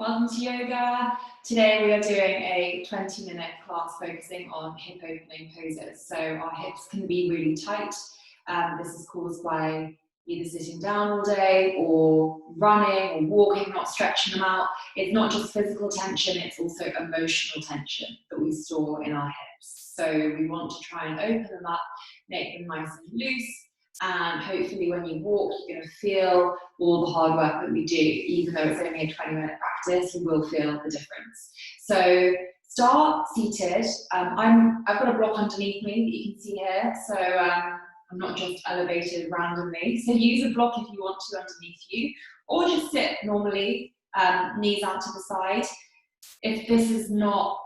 Welcome to yoga. Today we are doing a 20-minute class focusing on hip opening poses. So our hips can be really tight. This is caused by either sitting down all day or running or walking, not stretching them out. It's not just physical tension, it's also emotional tension that we store in our hips. So we want to try and open them up, make them nice and loose. And hopefully when you walk, you're going to feel all the hard work that we do. Even though it's only a 20-minute practice, you will feel the difference. So start seated. I've got a block underneath me that you can see here. So I'm not just elevated randomly. So use a block if you want to underneath you, or just sit normally, knees out to the side. If this is not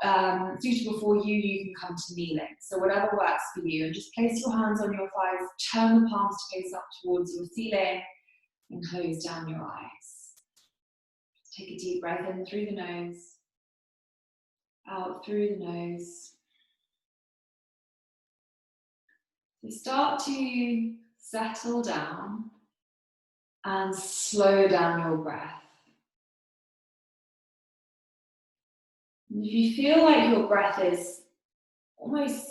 suitable for you, you can come to kneeling. So whatever works for you, and just place your hands on your thighs, turn the palms to face up towards your ceiling, and close down your eyes. Just take a deep breath in through the nose, out through the nose. So start to settle down and slow down your breath. If you feel like your breath is almost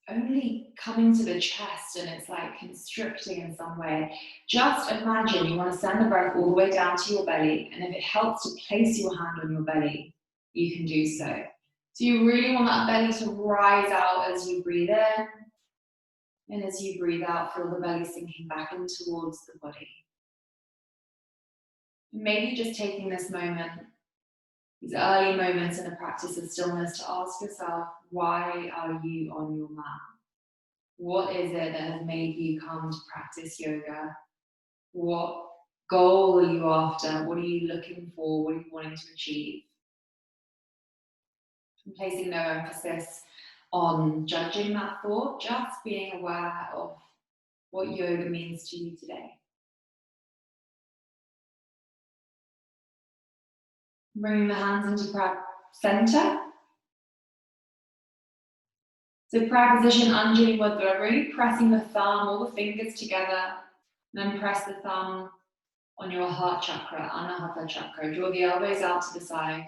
only coming to the chest and it's like constricting in some way, just imagine you want to send the breath all the way down to your belly, and if it helps to place your hand on your belly, you can do so. So you really want that belly to rise out as you breathe in, and as you breathe out, feel the belly sinking back in towards the body. Maybe just taking this moment, these early moments in the practice of stillness, to ask yourself, why are you on your mat? What is it that has made you come to practice yoga? What goal are you after? What are you looking for? What are you wanting to achieve? I'm placing no emphasis on judging that thought, just being aware of what yoga means to you today. Bringing the hands into prayer center. So prayer position, Anjali Mudra, really pressing the thumb, all the fingers together, and then press the thumb on your heart chakra, Anahata chakra. Draw the elbows out to the side.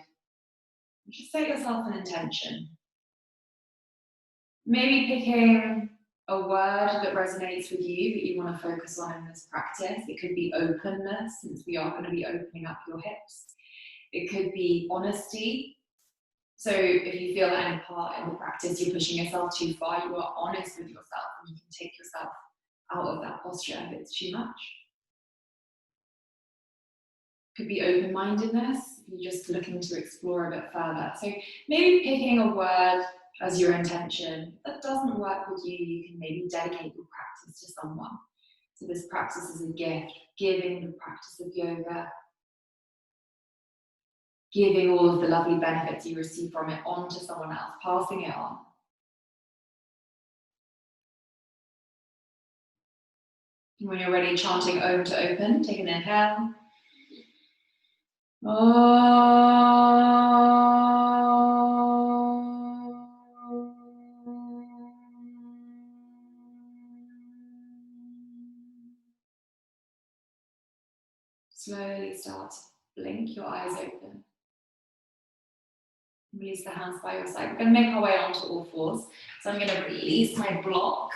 And just set yourself an intention. Maybe picking a word that resonates with you that you want to focus on in this practice. It could be openness, since we are going to be opening up your hips. It could be honesty. So if you feel that any part in the practice you're pushing yourself too far, you are honest with yourself and you can take yourself out of that posture if it's too much. Could be open-mindedness, if you're just looking to explore a bit further. So maybe picking a word as your intention. If that doesn't work with you, you can maybe dedicate your practice to someone. So this practice is a gift, giving the practice of yoga, giving all of the lovely benefits you receive from it on to someone else, passing it on. And when you're ready, chanting Om to open, take an inhale. Slowly start to blink your eyes open. Release the hands by your side. We're going to make our way onto all fours. So I'm going to release my block.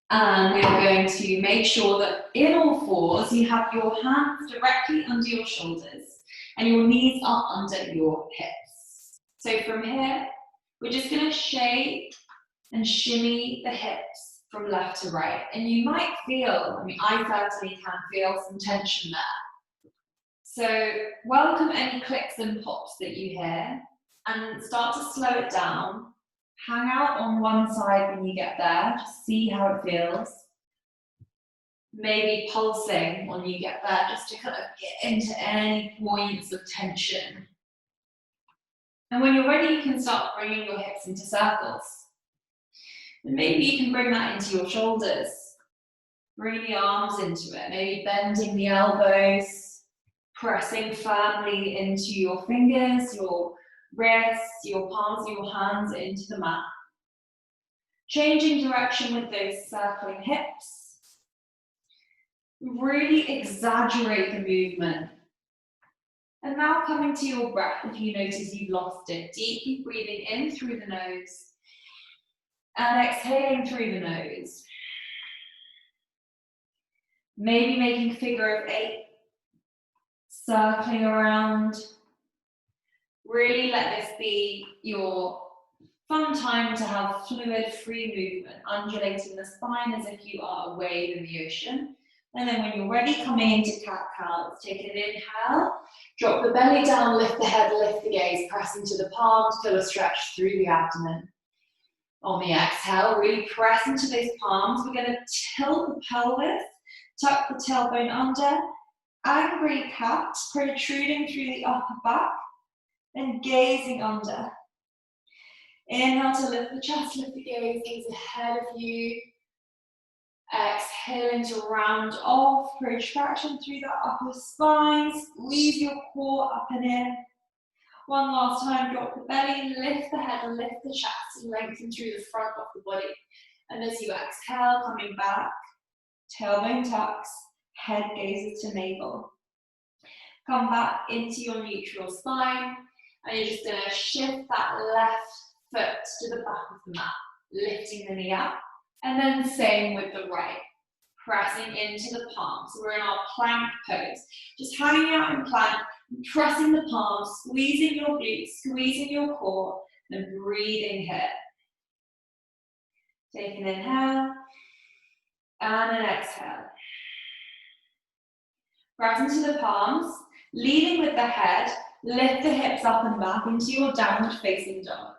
And we are going to make sure that in all fours, you have your hands directly under your shoulders and your knees are under your hips. So from here, we're just going to shake and shimmy the hips from left to right. And you might feel, I certainly can feel some tension there. So welcome any clicks and pops that you hear and start to slow it down. Hang out on one side when you get there, just see how it feels. Maybe pulsing when you get there, just to kind of get into any points of tension. And when you're ready, you can start bringing your hips into circles. And maybe you can bring that into your shoulders. Bring the arms into it, maybe bending the elbows, pressing firmly into your fingers, your wrists, your palms of your hands into the mat. Changing direction with those circling hips. Really exaggerate the movement. And now coming to your breath, if you notice you've lost it, deeply breathing in through the nose and exhaling through the nose. Maybe making figure of 8, circling around. Really let this be your fun time to have fluid, free movement, undulating the spine as if you are a wave in the ocean. And then when you're ready, coming into cat-cow, let's take an inhale, drop the belly down, lift the head, lift the gaze, press into the palms, feel a stretch through the abdomen. On the exhale, really press into those palms. We're going to tilt the pelvis, tuck the tailbone under, angry cat, protruding through the upper back, and gazing under. Inhale to lift the chest, lift the gaze ahead of you. Exhaling to round off, protraction through the upper spine, squeeze your core up and in. One last time, drop the belly, lift the head, lift the chest, lengthen through the front of the body. And as you exhale, coming back, tailbone tucks, head gazes to navel. Come back into your neutral spine, and you're just going to shift that left foot to the back of the mat, lifting the knee up. And then same with the right, pressing into the palms. We're in our plank pose. Just hanging out in plank, pressing the palms, squeezing your glutes, squeezing your core, and breathing here. Take an inhale, and an exhale. Press into the palms, leading with the head, lift the hips up and back into your downward facing dog.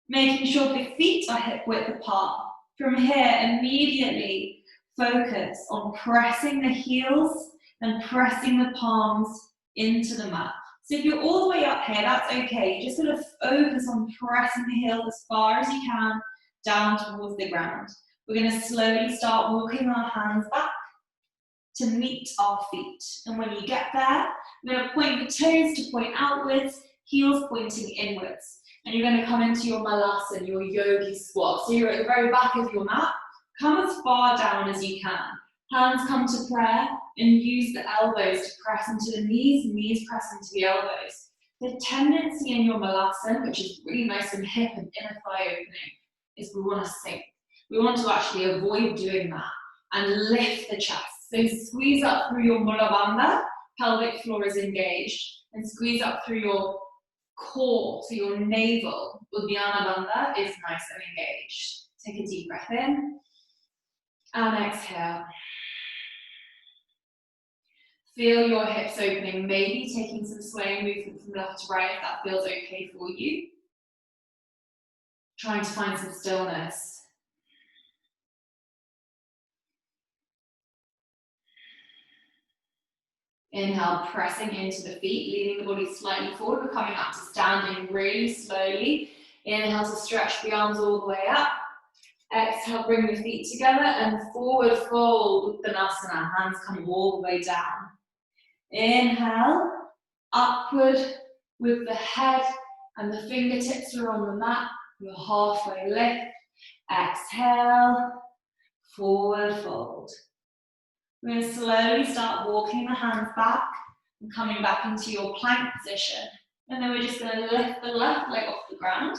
Making sure the feet are hip width apart. From here, immediately focus on pressing the heels and pressing the palms into the mat. So if you're all the way up here, that's okay. Just sort of focus on pressing the heels as far as you can down towards the ground. We're going to slowly start walking our hands back to meet our feet. And when you get there, we're going to point the toes to point outwards, heels pointing inwards. And you're going to come into your malasana, your yogi squat. So you're at the very back of your mat. Come as far down as you can. Hands come to prayer and use the elbows to press into the knees press into the elbows. The tendency in your malasana, which is really nice and hip and inner thigh opening, is we want to sink. We want to actually avoid doing that and lift the chest. So squeeze up through your mula bandha, pelvic floor is engaged, and squeeze up through your core, so your navel, Uddiyana Bandha, is nice and engaged. Take a deep breath in, and exhale. Feel your hips opening, maybe taking some swaying movement from left to right if that feels okay for you. Trying to find some stillness. Inhale, pressing into the feet, leaning the body slightly forward. We're coming up to standing really slowly. Inhale to stretch the arms all the way up. Exhale, bring the feet together and forward fold, Uttanasana, hands come all the way down. Inhale, upward with the head and the fingertips are on the mat. Your halfway lift. Exhale, forward fold. We're going to slowly start walking the hands back and coming back into your plank position. And then we're just going to lift the left leg off the ground,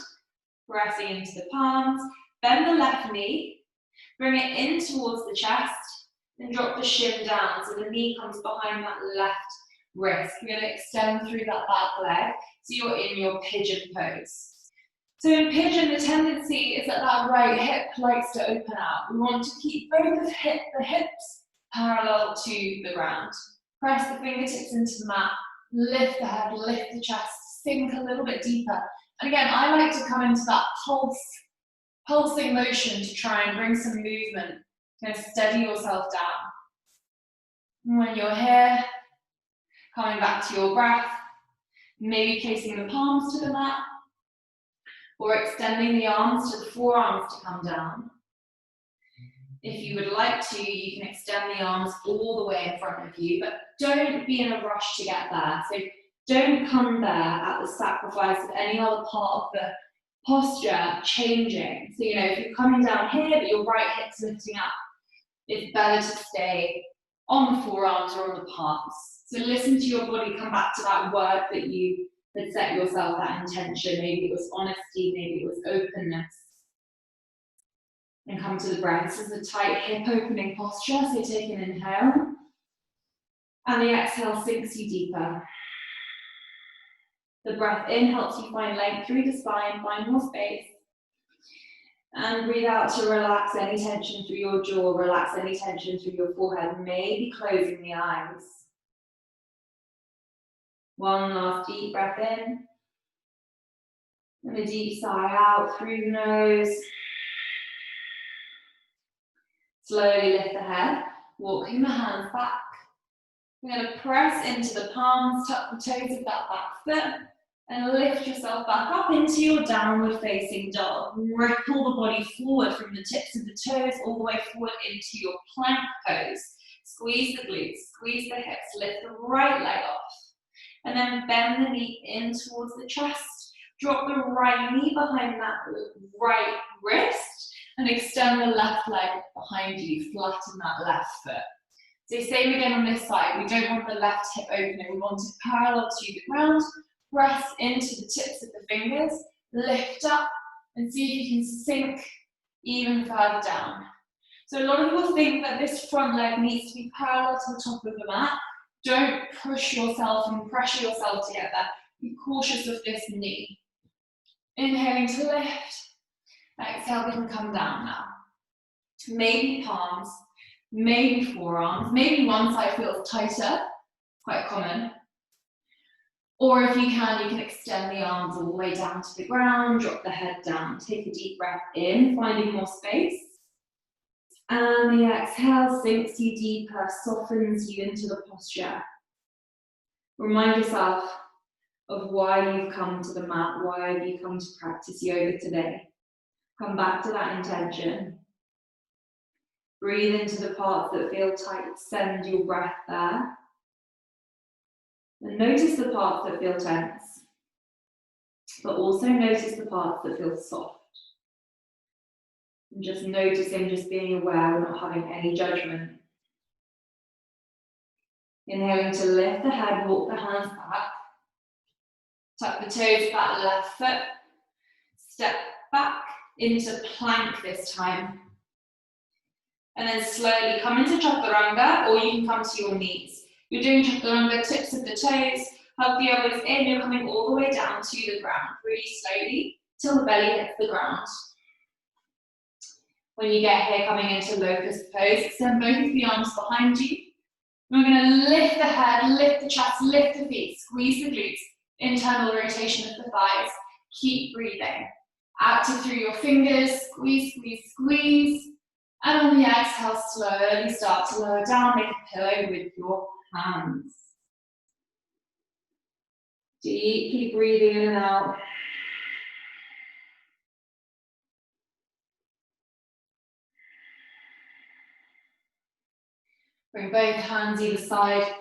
pressing into the palms, bend the left knee, bring it in towards the chest, and drop the shin down so the knee comes behind that left wrist. We're going to extend through that back leg so you're in your pigeon pose. So in pigeon, the tendency is that that right hip likes to open out. We want to keep both of the hips parallel to the ground. Press the fingertips into the mat, lift the head, lift the chest, sink a little bit deeper. And again, I like to come into that pulsing motion to try and bring some movement, kind of steady yourself down. And when you're here, coming back to your breath, maybe placing the palms to the mat, or extending the arms to the forearms to come down. If you would like to, you can extend the arms all the way in front of you, but don't be in a rush to get there. So don't come there at the sacrifice of any other part of the posture changing. So, if you're coming down here, but your right hip's lifting up, it's better to stay on the forearms or on the palms. So listen to your body, come back to that word that you had set yourself, that intention. Maybe it was honesty, maybe it was openness. And come to the breath. This is a tight hip opening posture, so take an inhale. And the exhale sinks you deeper. The breath in helps you find length through the spine, find more space. And breathe out to relax any tension through your jaw, relax any tension through your forehead, maybe closing the eyes. One last deep breath in. And a deep sigh out through the nose. Slowly lift the head, walking the hands back. We're going to press into the palms, tuck the toes of that back foot, and lift yourself back up into your downward facing dog. Ripple the body forward from the tips of the toes all the way forward into your plank pose. Squeeze the glutes, squeeze the hips, lift the right leg off. And then bend the knee in towards the chest. Drop the right knee behind that right wrist and extend the left leg behind you, flatten that left foot. So same again on this side. We don't want the left hip opening. We want it parallel to the ground. Press into the tips of the fingers, lift up, and see if you can sink even further down. So a lot of people think that this front leg needs to be parallel to the top of the mat. Don't push yourself and pressure yourself to get there. Be cautious of this knee. Inhaling to lift. Exhale, we can come down now. Maybe palms, maybe forearms, maybe one side feels tighter, quite common. Or if you can extend the arms all the way down to the ground, drop the head down, take a deep breath in, finding more space. And the exhale sinks you deeper, softens you into the posture. Remind yourself of why you've come to the mat, why have you come to practice yoga today. Come back to that intention. Breathe into the parts that feel tight, send your breath there. And notice the parts that feel tense, but also notice the parts that feel soft. And just noticing, just being aware, we're not having any judgment. Inhaling to lift the head, walk the hands back. Tuck the toes of that left foot. Step back into plank this time. And then slowly come into chaturanga, or you can come to your knees. You're doing chaturanga, tips of the toes, hug the elbows in, you're coming all the way down to the ground, really slowly, till the belly hits the ground. When you get here, coming into locust pose, extend both of the arms behind you. We're going to lift the head, lift the chest, lift the feet, squeeze the glutes, internal rotation of the thighs. Keep breathing. Active through your fingers, squeeze, squeeze, squeeze. And on the exhale, slowly start to lower down, make a pillow with your hands. Deeply breathing in and out. Bring both hands either side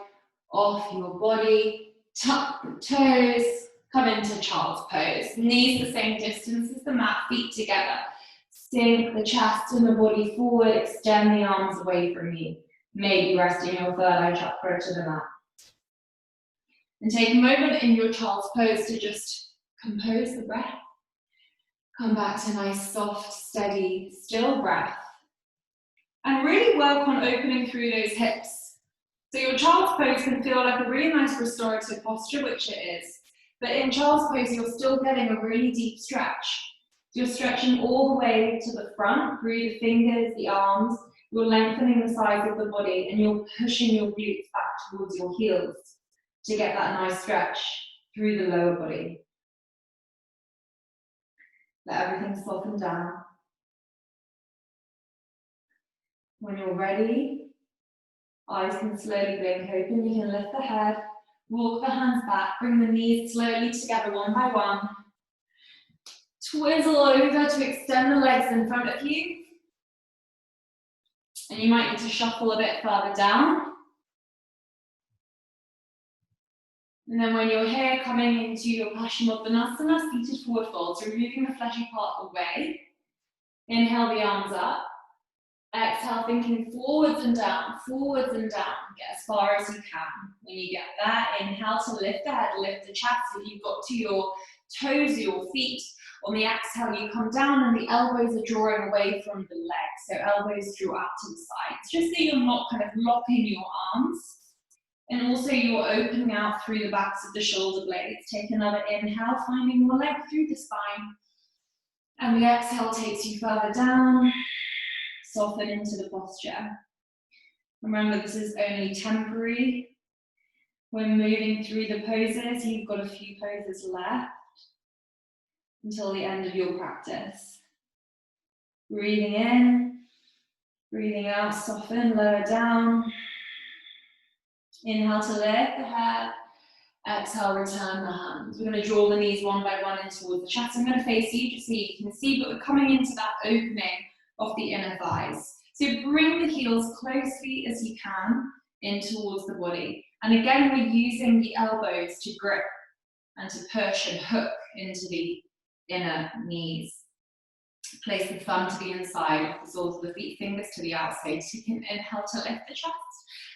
of your body. Tuck the toes. Come into child's pose. Knees the same distance as the mat, feet together. Sink the chest and the body forward. Extend the arms away from you. Maybe resting your third eye chakra to the mat. And take a moment in your child's pose to just compose the breath. Come back to nice, soft, steady, still breath. And really work on opening through those hips. So your child's pose can feel like a really nice restorative posture, which it is. But in child's pose, you're still getting a really deep stretch. You're stretching all the way to the front, through the fingers, the arms. You're lengthening the sides of the body, and you're pushing your glutes back towards your heels to get that nice stretch through the lower body. Let everything soften down. When you're ready, eyes can slowly blink open. You can lift the head, walk the hands back, bring the knees slowly together one by one. Twizzle over to extend the legs in front of you. And you might need to shuffle a bit further down. And then when you're here, coming into your Paschimottanasana, seated forward fold, so removing the fleshy part away. Inhale the arms up. Exhale, thinking forwards and down, get as far as you can. When you get there, inhale to lift the head, lift the chest. If you've got to your toes, your feet, on the exhale, you come down and the elbows are drawing away from the legs. So elbows draw out to the sides, just so you're not kind of locking your arms. And also you're opening out through the backs of the shoulder blades. Take another inhale, finding your leg through the spine. And the exhale takes you further down. Soften into the posture. Remember, this is only temporary. We're moving through the poses. You've got a few poses left until the end of your practice. Breathing in, breathing out, soften, lower down. Inhale to lift the head. Exhale, return the hands. We're going to draw the knees one by one in towards the chest. I'm going to face you just so you can see, but we're coming into that opening of the inner thighs. So bring the heels closely as you can in towards the body. And again, we're using the elbows to grip and to push and hook into the inner knees. Place the thumb to the inside of the soles of the feet, fingers to the outside. So you can inhale to lift the chest.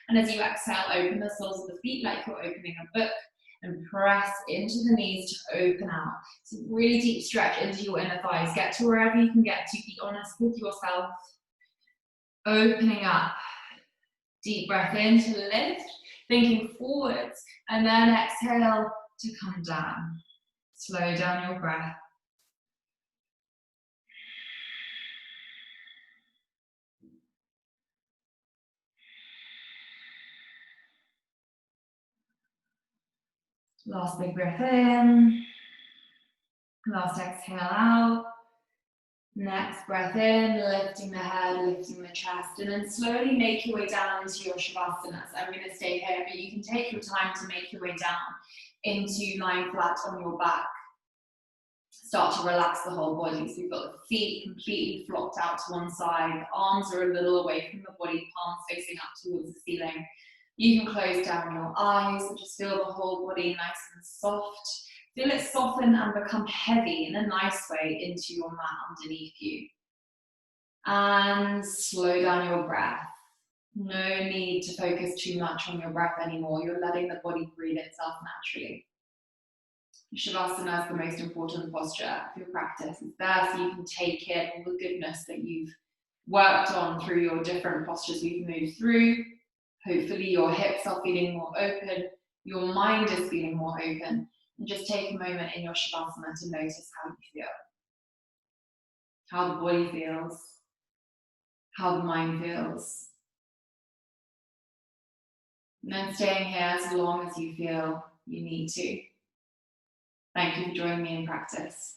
And as you exhale, open the soles of the feet like you're opening a book. And press into the knees to open out. So really deep stretch into your inner thighs. Get to wherever you can get to. Be honest with yourself. Opening up. Deep breath in to lift. Thinking forwards. And then exhale to come down. Slow down your breath. Last big breath in. Last exhale out. Next breath in, lifting the head, lifting the chest, and then slowly make your way down into your Shavasana. So I'm going to stay here, but you can take your time to make your way down into lying flat on your back. Start to relax the whole body. So you've got the feet completely flopped out to one side, the arms are a little away from the body, palms facing up towards the ceiling. You can close down your eyes and just feel the whole body nice and soft. Feel it soften and become heavy in a nice way into your mat underneath you. And slow down your breath. No need to focus too much on your breath anymore. You're letting the body breathe itself naturally. Shavasana is the most important posture of your practice. It's there so you can take in all the goodness that you've worked on through your different postures we've moved through. Hopefully your hips are feeling more open. Your mind is feeling more open. And just take a moment in your Shavasana to notice how you feel. How the body feels. How the mind feels. And then staying here as long as you feel you need to. Thank you for joining me in practice.